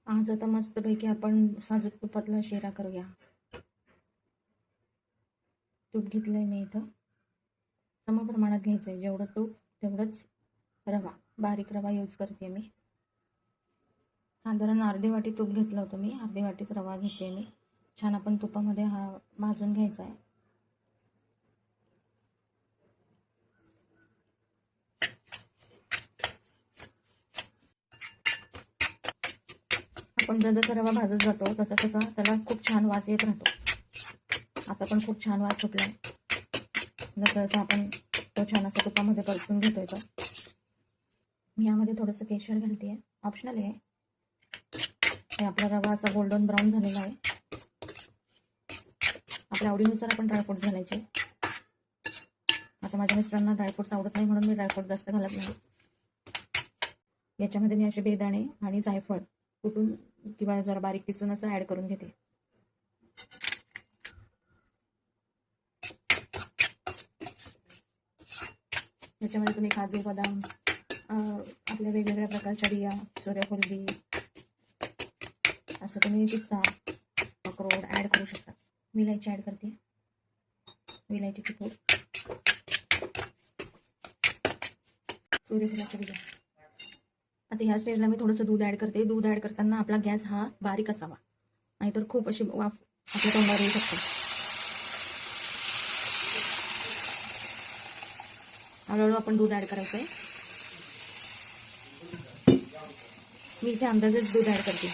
आज आता मस्तपैकी आपण साजूक तुपातला शिरा करूया. तूप घेतलंय मी इथं. सम प्रमाणात घ्यायचं आहे. जेवढं तूप तेवढंच रवा. बारीक रवा यूज करते मी. साधारण अर्धी वाटी तूप घेतलं होतं मी. अर्धी वाटीच रवा घेते मी. छान आपण तुपामध्ये हा भाजून घ्यायचा आहे. आपण जसं रवा भाजत जातो तसं तसा त्याला खूप छान वास येत राहतो. आता पण खूप छान वास सुटलाय. जसं आपण तो छान असा तुपामध्ये परतून घेतोय तो. मी यामध्ये थोडंसं केशर घालते. ऑप्शनल आहे. हे आपला रवा असा गोल्डन ब्राऊन झालेला आहे. आपल्या आवडीनुसार आपण ड्रायफ्रूट्स घालायचे. आता माझ्या मिस्टरांना ड्रायफ्रूट्स आवडत नाही म्हणून मी ड्रायफ्रूट जास्त घालत नाही. याच्यामध्ये मी असे बेदाणे आणि जायफळ कुटून किंवा जरा बारीक किसून असं ॲड करून घेते. याच्यामध्ये तुम्ही काजू बदाम आपल्या वेगवेगळ्या प्रकारच्या बिया, सूर्यफूल बी, असं तुम्ही पिस्ता, अक्रोड ॲड करू शकता. विलायची ॲड करते. विलायचीची पूड, सूर्यफुलाच्या बिया. आता ह्या स्टेजला मी थोडंसं दूध ॲड करते. दूध ॲड करताना आपला गॅस हा बारीक असावा, नाहीतर खूप अशी वाफ आपल्या तोंडावर येऊ शकते. हळूहळू आपण दूध ॲड करायचं आहे. मी इथे अंदाजेच दूध ॲड करते.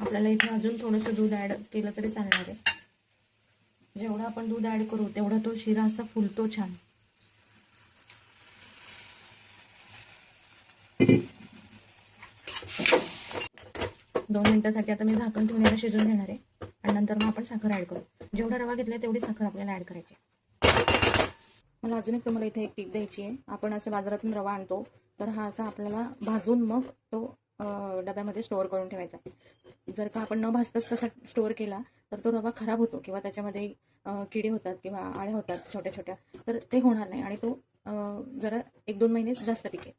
आपल्याला इथे अजून थोडंसं दूध ॲड केलं तरी चालणार आहे. जेवढं आपण दूध ॲड करू तेवढा तो शिरा असा फुलतो छान. दोन मिनिटांसाठी आता मी झाकण ठेवून याला शिजून घेणार आहे आणि नंतर मग आपण साखर ॲड करू. जेवढा रवा घेतला तेवढी साखर आपल्याला ॲड करायची. मला अजून एक तुम्हाला इथे एक टीप द्यायची आहे. आपण असं बाजारातून रवा आणतो तर हा असा आपल्याला भाजून मग तो डब्यामध्ये स्टोअर करून ठेवायचा. जर का आपण न भाजताच तसा स्टोअर केला तर तो रवा खराब होतो किंवा त्याच्यामध्ये किडे होतात किंवा आळ्या होतात छोट्या छोट्या, तर ते होणार नाही आणि तो जरा 1-2 महिने जास्त टिकेल.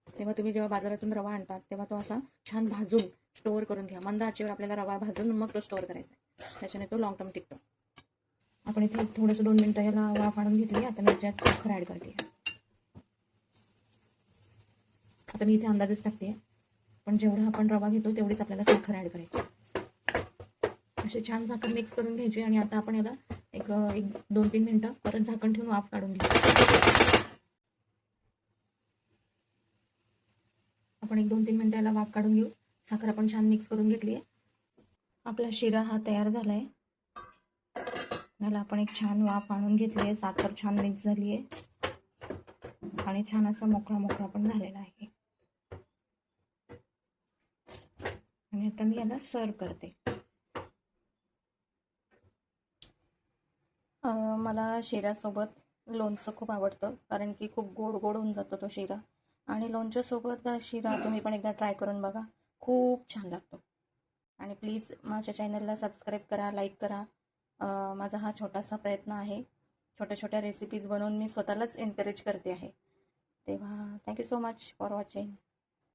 तेव्हा तुम्ही जेव्हा बाजारातून रवा आणतात तेव्हा तो असा छान भाजून स्टोअर करून घ्या. मंद आचेवर आपल्याला रवा भाजून मग तो स्टोअर करायचा. त्याच्याने तो लॉंग टर्म टिकतो. आपण इथे थोडंसं 2 मिनिटं याला वाफ आणून घेतली. आता मी याच्यात साखर ॲड करते. आता मी इथे अंदाजच टाकते. पण जेवढा आपण रवा घेतो तेवढीच आपल्याला साखर ॲड करायची. असे छान साखर मिक्स करून घ्यायची आणि आता आपण याला एक 2-3 मिनिटं परत झाकण ठेवून वाफ काढून घेऊ. आपण 1-2-3 मिनिटं याला वाफ काढून घेऊ. साखर आपण छान मिक्स करून घेतली आहे. आपला शिरा हा तयार झाला आहे. याला आपण एक छान वाफ आणून घेतली आहे. साखर छान मिक्स झाली आहे आणि छान असा मोकळा मोकळा पण झालेला आहे. आणि आता मी याला सर्व करते. मला शिऱ्यासोबत लोणचं खूप आवडतं, कारण की खूप गोड गोड होऊन जातो तो शिरा. आणि लोणच्यासोबत शिरा तुम्ही पण एकदा ट्राय करून बघा. खूप छान लागतो. आणि प्लीज माझ्या चॅनलला सबस्क्राईब करा, लाईक करा. माझा हा छोटासा प्रयत्न आहे. छोट्या छोट्या रेसिपीज बनवून मी स्वतःलाच एनकरेज करते आहे. तेव्हा thank you so much for watching.